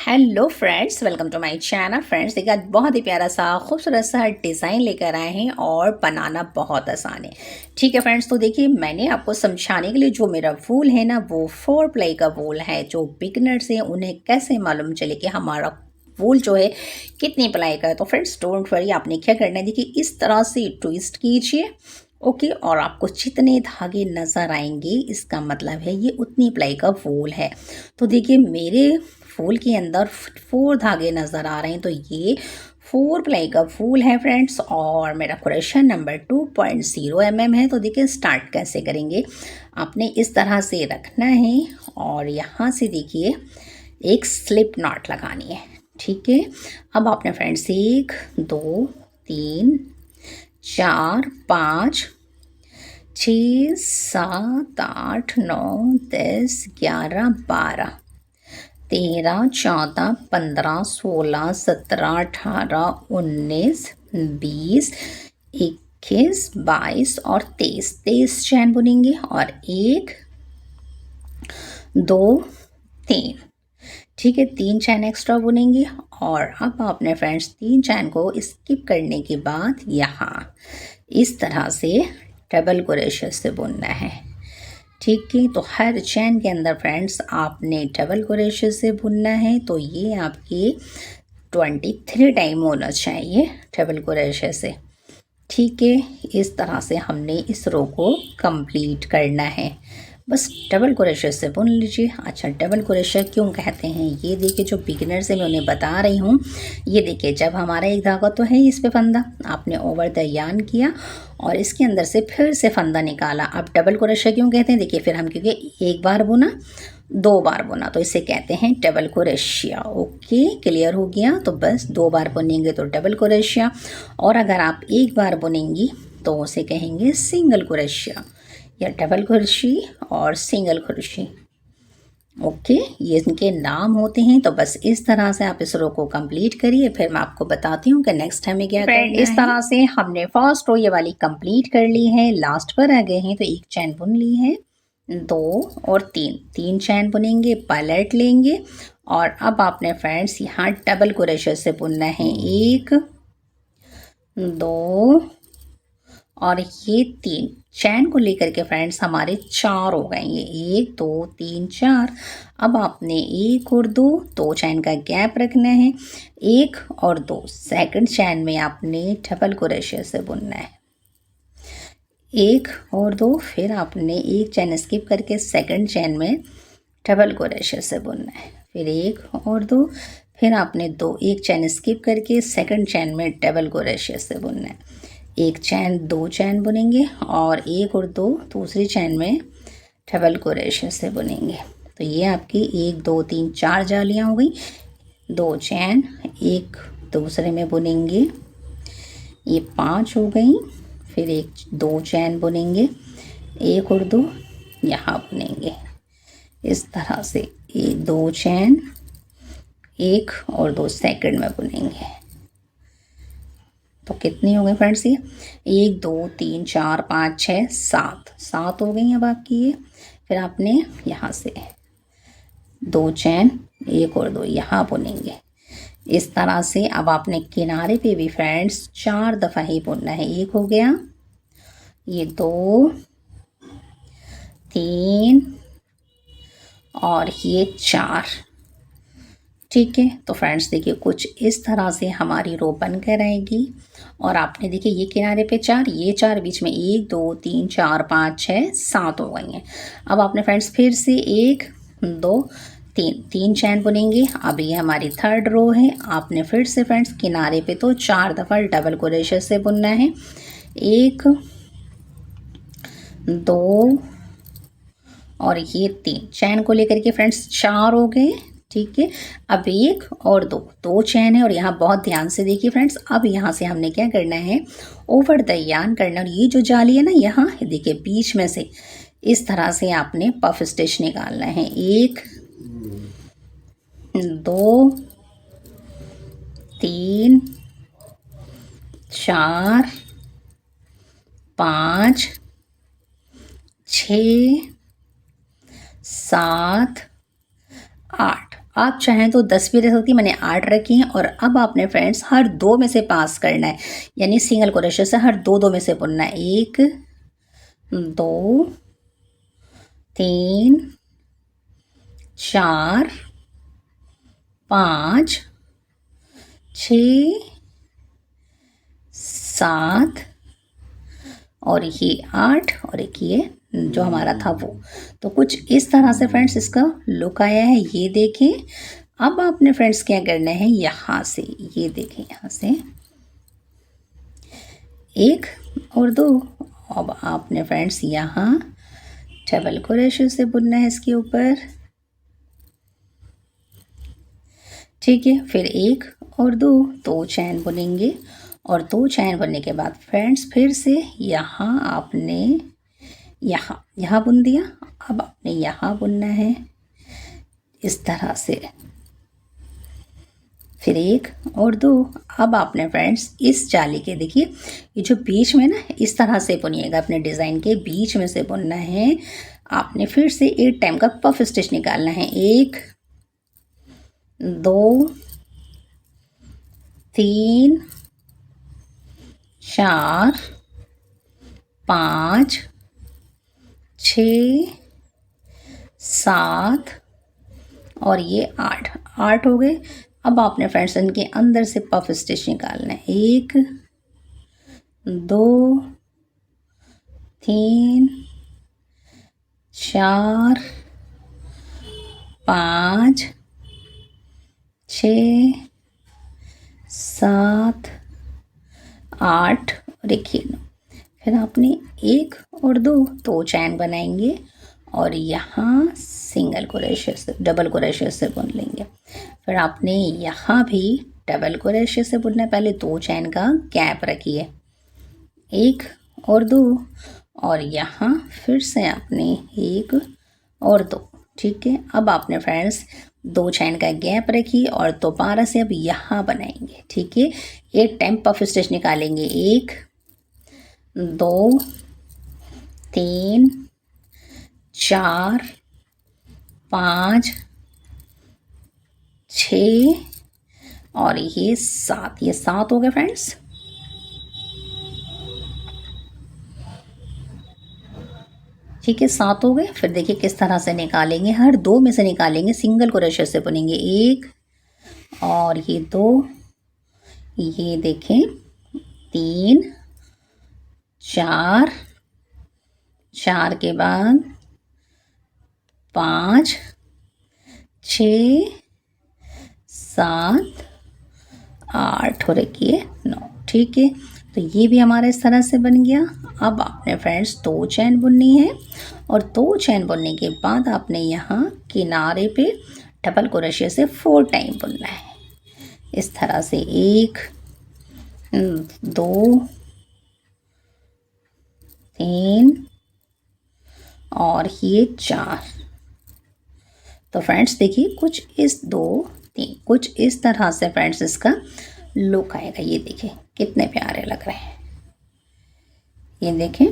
Hello friends, welcome to my channel. Friends देखिए, आज बहुत ही प्यारा सा खूबसूरत सा डिज़ाइन लेकर आए हैं और बनाना बहुत आसान है। ठीक है फ्रेंड्स, तो देखिए मैंने आपको समझाने के लिए जो मेरा वूल है ना, वो 4 प्लाई का वूल है। जो बिगनर्स हैं उन्हें कैसे मालूम चले कि हमारा वूल जो है कितनी प्लाई का है। तो फ्रेंड्स डोंट वरी, आपने क्या करना है, देखिए इस तरह से ट्विस्ट कीजिए। ओके, और आपको जितने धागे नज़र आएंगे इसका मतलब है ये उतनी प्लाई का वूल है। तो देखिए मेरे फूल के अंदर 4 धागे नज़र आ रहे हैं, तो ये 4 प्लाई का फूल है फ्रेंड्स। और मेरा क्वेश्चन नंबर 2.0 mm है। तो देखिए स्टार्ट कैसे करेंगे, आपने इस तरह से रखना है और यहाँ से देखिए एक स्लिप नॉट लगानी है। ठीक है, अब आपने फ्रेंड्स 1 2 3 4 5 6 7 8 9 10 11 12 13 14 15 16 17 18 19 20 21 22 और 23 चैन बुनेंगे और 1 2 3। ठीक है, 3 चैन एक्स्ट्रा बुनेंगे। और अब आपने फ्रेंड्स 3 चैन को स्किप करने के बाद यहाँ इस तरह से डबल क्रोशे से बुनना है। ठीक है, तो हर चैन के अंदर फ्रेंड्स आपने डबल क्रोशे से बुनना है। तो ये आपकी 23 टाइम होना चाहिए डबल क्रोशे से। ठीक है, इस तरह से हमने इस रो को कंप्लीट करना है। बस डबल क्रोशे से बुन लीजिए। अच्छा, डबल क्रोशे क्यों कहते हैं, ये देखिए जो बिगिनर से मैं उन्हें बता रही हूँ। ये देखिए, जब हमारा एक धागा तो है इस पे फंदा, आपने ओवर द यार्न किया और इसके अंदर से फिर से फंदा निकाला। अब डबल क्रोशे क्यों कहते हैं, देखिए फिर हम क्योंकि एक बार बुना 2 बार बुना तो इसे कहते हैं डबल क्रोशिया। ओके, क्लियर हो गया। तो बस 2 बार बुनेंगे तो डबल क्रोशिया, और अगर आप एक बार बुनेंगी तो उसे कहेंगे सिंगल क्रोशिया या डबल क्रोशी और सिंगल क्रोशी। ओके, ये इनके नाम होते हैं। तो बस इस तरह से आप इस रो को कंप्लीट करिए, फिर मैं आपको बताती हूँ कि नेक्स्ट हमें क्या करना है। इस तरह से हमने फर्स्ट रो ये वाली कंप्लीट कर ली है। लास्ट पर आ गए हैं तो एक चैन बुन ली है, 2 और 3 चैन बुनेंगे, पलट लेंगे। और अब आपने फ्रेंड्स यहाँ डबल क्रोशे से बुनना है, 1 2 और ये 3 चैन को लेकर के फ्रेंड्स हमारे 4 हो गए। ये 1 2 3 4। अब आपने 1 और 2 चैन का गैप रखना है, 1 और 2 सेकंड चैन में आपने डबल क्रोशे से बुनना है, 1 और 2, फिर आपने एक चैन स्किप करके सेकंड चैन में डबल क्रोशे से बुनना है, फिर 1 और 2, फिर आपने एक चैन स्किप करके सेकंड चैन में डबल क्रोशे से बुनना है, एक चैन 2 चैन बुनेंगे और 1 और 2 दूसरी चैन में डबल क्रोशे से बुनेंगे। तो ये आपकी 1 2 3 4 जालियाँ हो गई। 2 चैन एक दूसरे में बुनेंगे, ये 5 हो गई। फिर 2 चैन बुनेंगे, 1 और 2 यहाँ बुनेंगे। इस तरह से 2 चैन 1 और 2 सेकंड में बुनेंगे। तो कितनी हो गई फ्रेंड्स, ये 1 2 3 4 5 6 7 हो गई अब आपकी ये। फिर आपने यहाँ से 2 चैन 1 और 2 यहाँ बुनेंगे। इस तरह से अब आपने किनारे पे भी फ्रेंड्स 4 दफ़ा ही बुनना है। 1 हो गया, ये 2 3 और ये 4। ठीक है, तो फ्रेंड्स देखिए कुछ इस तरह से हमारी रो बन कर आएगी। और आपने देखिए ये किनारे पे 4, ये 4, बीच में 1 2 3 4 5 6 7 हो गई हैं। अब आपने फ्रेंड्स फिर से 1 2 3 चैन बुनेंगे। अब ये हमारी थर्ड रो है। आपने फिर से फ्रेंड्स किनारे पे तो 4 दफ़ा डबल क्रोशे से बुनना है, 1 2 और ये 3 चैन को लेकर के फ्रेंड्स 4 हो गए। ठीक है, अब 1 और 2 चैन है। और यहाँ बहुत ध्यान से देखिए फ्रेंड्स, अब यहाँ से हमने क्या करना है, ओवर द यार्न करना। और ये जो जाली है ना, यहाँ देखिए बीच में से इस तरह से आपने पफ स्टिच निकालना है। 1 2 3 4 5 6 7 8। आप चाहें तो 10 भी रख सकती हैं, मैंने 8 रखी हैं। और अब आपने फ्रेंड्स हर 2 में से पास करना है, यानी सिंगल क्रोशे से हर 2 में से बुनना है। 1 2 3 4 5 6 7 और ये 8 और एक ये जो हमारा था वो। तो कुछ इस तरह से फ्रेंड्स इसका लुक आया है, ये देखें। अब आपने फ्रेंड्स क्या करना है, यहाँ से ये देखें, यहाँ से 1 और 2। अब आपने फ्रेंड्स यहाँ डबल क्रोशे से बुनना है इसके ऊपर, ठीक है। फिर 1 और 2 चैन बुनेंगे और 2 चैन बुनने के बाद फ्रेंड्स फिर से यहाँ आपने यहाँ बुन दिया। अब आपने यहाँ बुनना है इस तरह से, फिर 1 और 2। अब आपने फ्रेंड्स इस जाली के देखिए ये जो बीच में ना इस तरह से बुनिएगा, अपने डिज़ाइन के बीच में से बुनना है। आपने फिर से 8 टाइम का पफ स्टिच निकालना है। 1 2 3 4 5 6 7 और ये 8 हो गए। अब आपने फ्रेंड्स इनके अंदर से पफ स्टिच निकालना है। 1 2 3 4 5 6 7 8 और एक ये 9। फिर आपने 1 और 2 चैन बनाएंगे और यहाँ सिंगल क्रोशे से डबल क्रोशे से बुन लेंगे। फिर आपने यहाँ भी डबल क्रोशे से बुनना है। पहले 2 चैन का गैप रखिए, 1 और 2 और यहाँ फिर से आपने 1 और 2, ठीक है। अब आपने फ्रेंड्स 2 चैन का गैप रखिए और दोबारा से अब यहाँ बनाएंगे, ठीक है। 8 टाइम पफ स्टिच निकालेंगे। 1 2 3 4 5 6 और ये 7, ये 7 हो गए फ्रेंड्स। ठीक है, 7 हो गए। फिर देखिए किस तरह से निकालेंगे, हर 2 में से निकालेंगे, सिंगल क्रोशे से बुनेंगे। 1 और ये 2, ये देखें 3 4 4 के बाद 5 6 7 8 और एक ये 9, ठीक है। तो ये भी हमारा इस तरह से बन गया। अब आपने फ्रेंड्स 2 चैन बुननी है और 2 चैन बुनने के बाद आपने यहाँ किनारे पे डबल क्रोशे से 4 टाइम बुनना है इस तरह से। 1 2 3 और ये 4। तो फ्रेंड्स देखिए कुछ इस 2 3 कुछ इस तरह से फ्रेंड्स इसका लुक आएगा। ये देखिए कितने प्यारे लग रहे हैं, ये देखें।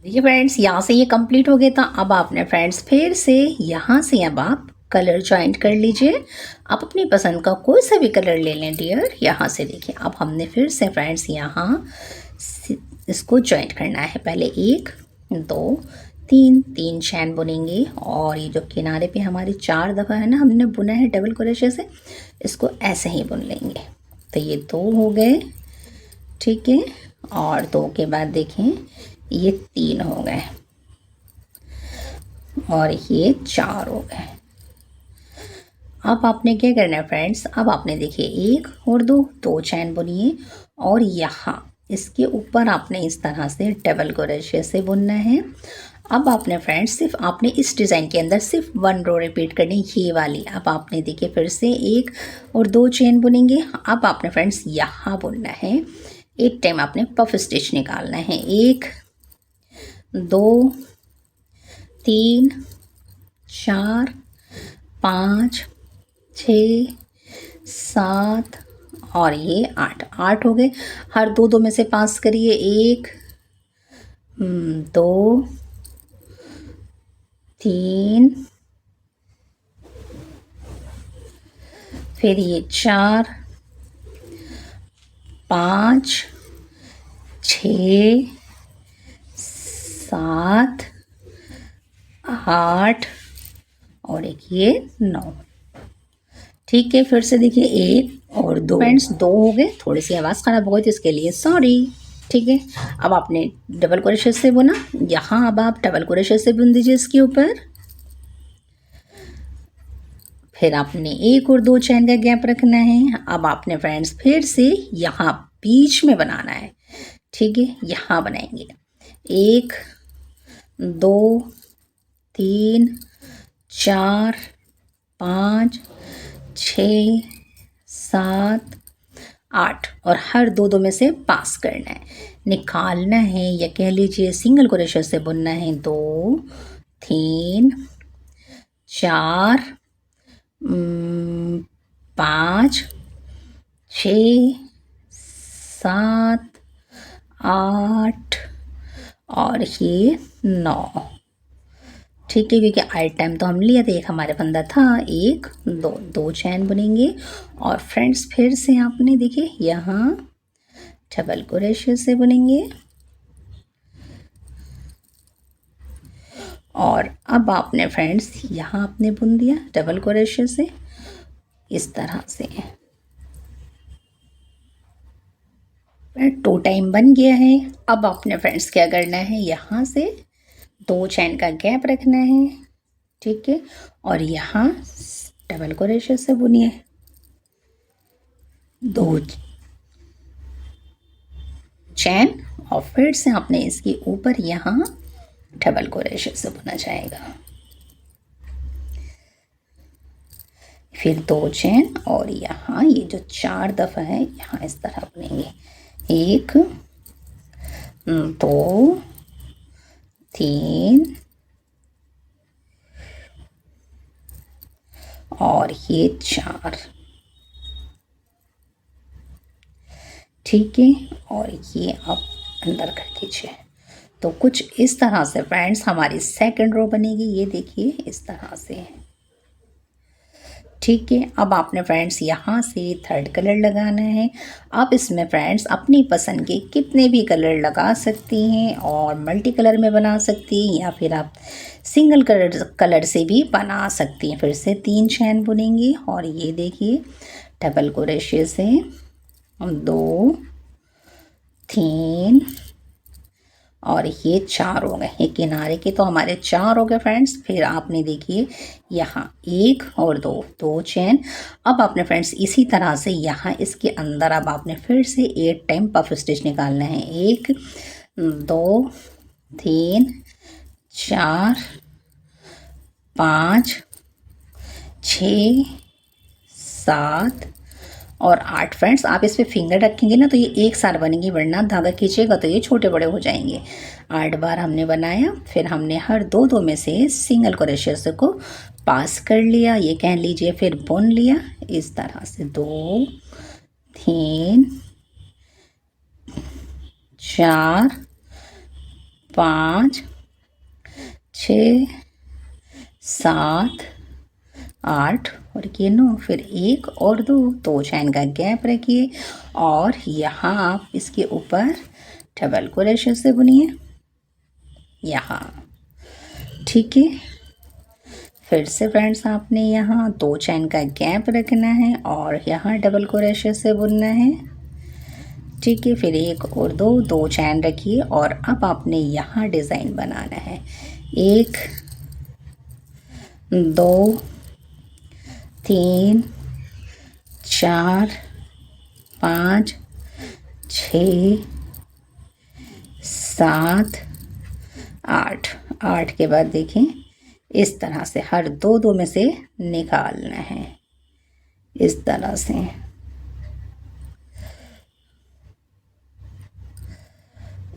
देखिए फ्रेंड्स यहाँ से ये कंप्लीट हो गया था। अब आपने फ्रेंड्स फिर से यहाँ से अब आप कलर ज्वाइंट कर लीजिए। आप अपनी पसंद का कोई सा भी कलर ले लें डियर। यहाँ से देखिए अब हमने फिर से फ्रेंड्स यहाँ इसको ज्वाइंट करना है। पहले 1 2 3 चैन बुनेंगे और ये जो किनारे पे हमारी 4 दफ़ा है ना हमने बुना है डबल क्रोशे से, इसको ऐसे ही बुन लेंगे। तो ये 2 हो गए, ठीक है। और 2 के बाद देखें ये 3 हो गए और ये 4 हो गए। अब आपने क्या करना है फ्रेंड्स, अब आपने देखिए 1 और 2 चैन बुनिए और यहाँ इसके ऊपर आपने इस तरह से डबल क्रोशे से बुनना है। अब आपने फ्रेंड्स सिर्फ आपने इस डिज़ाइन के अंदर सिर्फ 1 रो रिपीट करनी, ये वाली। अब आपने देखिए फिर से 1 और 2 चेन बुनेंगे। अब आपने फ्रेंड्स यहाँ बुनना है, एक टाइम आपने पफ स्टिच निकालना है। 1 2 3 4 5 6 7 और ये 8 हो गए। हर 2 में से पास करिए। 1 2 3 फिर ये 4 5 6 7 8 और एक ये 9। ठीक है, फिर से देखिए 1 और 2। फ्रेंड्स 2 हो गए, थोड़ी सी आवाज़ ख़राब हो गई तो इसके लिए सॉरी। ठीक है, अब आपने डबल क्रोशे से बुना, यहाँ अब आप डबल क्रोशे से बुन दीजिए इसके ऊपर। फिर आपने 1 और 2 चैन का गैप रखना है। अब आपने फ्रेंड्स फिर से यहाँ बीच में बनाना है। ठीक है, यहाँ बनाएंगे 1 2 3 4 5 6 7 8 और हर दो में से पास करना है, निकालना है, या कह लीजिए सिंगल क्रोशे से बुनना है। 2 3 4 5 6 7 8 और ये 9। ठीक है, क्योंकि आइटम तो हम लिए थे, एक हमारे बंदा था, 1 2 चैन बुनेंगे। और फ्रेंड्स फिर से आपने देखिए यहाँ डबल क्रोशे से बुनेंगे। और अब आपने फ्रेंड्स यहाँ आपने बुन दिया डबल क्रोशे से इस तरह से। 2 टाइम बन गया है। अब आपने फ्रेंड्स क्या करना है, यहाँ से 2 चैन का गैप रखना है। ठीक है, और यहाँ डबल क्रोशे से बुनिए 2 चैन और फिर से आपने इसके ऊपर यहाँ डबल क्रोशे से बुना जाएगा। फिर 2 चैन और यहाँ ये जो 4 दफ़ा है यहाँ इस तरह बुनेंगे। 1 2 3 और ये 4। ठीक है, और ये आप अंदर कर दीजिए। तो कुछ इस तरह से फ्रेंड्स हमारी सेकंड रो बनेगी। ये देखिए इस तरह से। ठीक है, अब आपने फ्रेंड्स यहाँ से थर्ड कलर लगाना है। आप इसमें फ्रेंड्स अपनी पसंद के कितने भी कलर लगा सकती हैं और मल्टी कलर में बना सकती हैं, या फिर आप सिंगल कलर से भी बना सकती हैं। फिर से 3 चैन बुनेंगे और ये देखिए डबल क्रोशे से 2 3 और ये 4 हो गए। ये किनारे के तो हमारे 4 हो गए फ्रेंड्स। फिर आपने देखिए यहाँ 1 और 2 चैन। अब आपने फ्रेंड्स इसी तरह से यहाँ इसके अंदर अब आपने फिर से 8 टाइम पफ स्टिच निकालना है। 1 2 3 4 5 6 7 और 8 फ्रेंड्स। आप इस पर फिंगर रखेंगे ना तो ये एक साथ बनेंगी, वरना धागा खींचेगा तो ये छोटे बड़े हो जाएंगे। 8 बार हमने बनाया। फिर हमने हर दो में से सिंगल क्रोशे को पास कर लिया, ये कह लीजिए, फिर बुन लिया इस तरह से। 2 3 4 5 6 7 8 और ये 9। फिर 1 और 2 चैन का गैप रखिए और यहाँ आप इसके ऊपर डबल क्रोशे से बुनिए यहाँ। ठीक है, फिर से फ्रेंड्स आपने यहाँ 2 चैन का गैप रखना है और यहाँ डबल क्रोशे से बुनना है। ठीक है, फिर 1 और 2 चैन रखिए और अब आपने यहाँ डिज़ाइन बनाना है। 1 2 3 4 5 6 7 8 के बाद देखें इस तरह से हर दो में से निकालना है इस तरह से।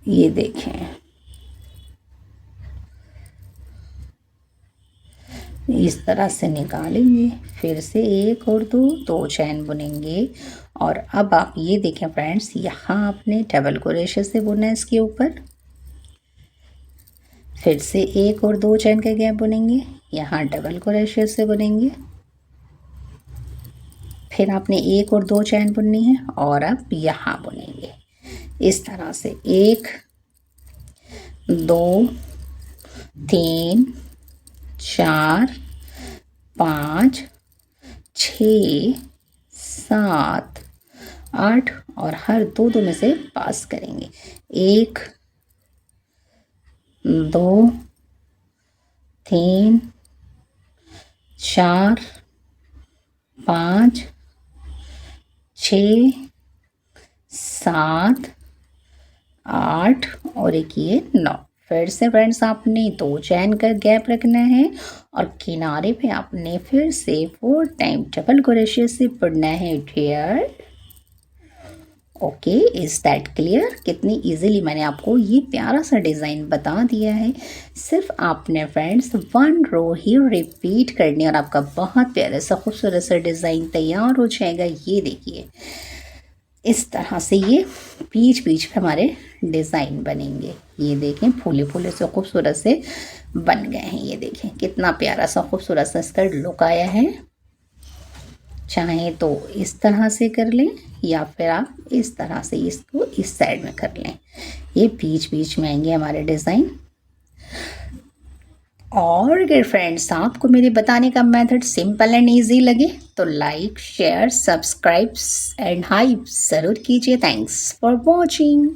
ये देखें इस तरह से निकालेंगे। फिर से 1 और 2 चैन बुनेंगे और अब आप ये देखें फ्रेंड्स, यहाँ आपने डबल क्रोशे से बुना है इसके ऊपर। फिर से 1 और 2 चैन का गैप बुनेंगे, यहाँ डबल क्रोशे से बुनेंगे। फिर आपने एक और दो चैन बुननी है और अब यहाँ बुनेंगे इस तरह से 1 2 3 4 5 6 7 8 और हर दो में से पास करेंगे 1 2 3 4 5 6 7 8 और एक ये 9। फिर से फ्रेंड्स आपने 2 चैन का गैप रखना है और किनारे पे आपने फिर से 4 टाइम डबल क्रोशे से बुनना है dear. Okay, is that clear? कितनी इजीली मैंने आपको ये प्यारा सा डिज़ाइन बता दिया है। सिर्फ आपने फ्रेंड्स 1 रो ही रिपीट करनी और आपका बहुत प्यारा सा खूबसूरत सा डिज़ाइन तैयार हो जाएगा। ये देखिए इस तरह से ये बीच बीच में हमारे डिज़ाइन बनेंगे। ये देखें फूले फूले से खूबसूरत से बन गए हैं। ये देखें कितना प्यारा सा खूबसूरत सा इसका लुक आया है। चाहे तो इस तरह से कर लें या फिर आप इस तरह से इसको इस साइड में कर लें। ये बीच बीच में आएंगे हमारे डिज़ाइन। और अगर फ्रेंड्स आपको मेरे बताने का मेथड सिंपल एंड इजी लगे तो like share subscribe and hype ज़रूर कीजिए। Thanks for watching.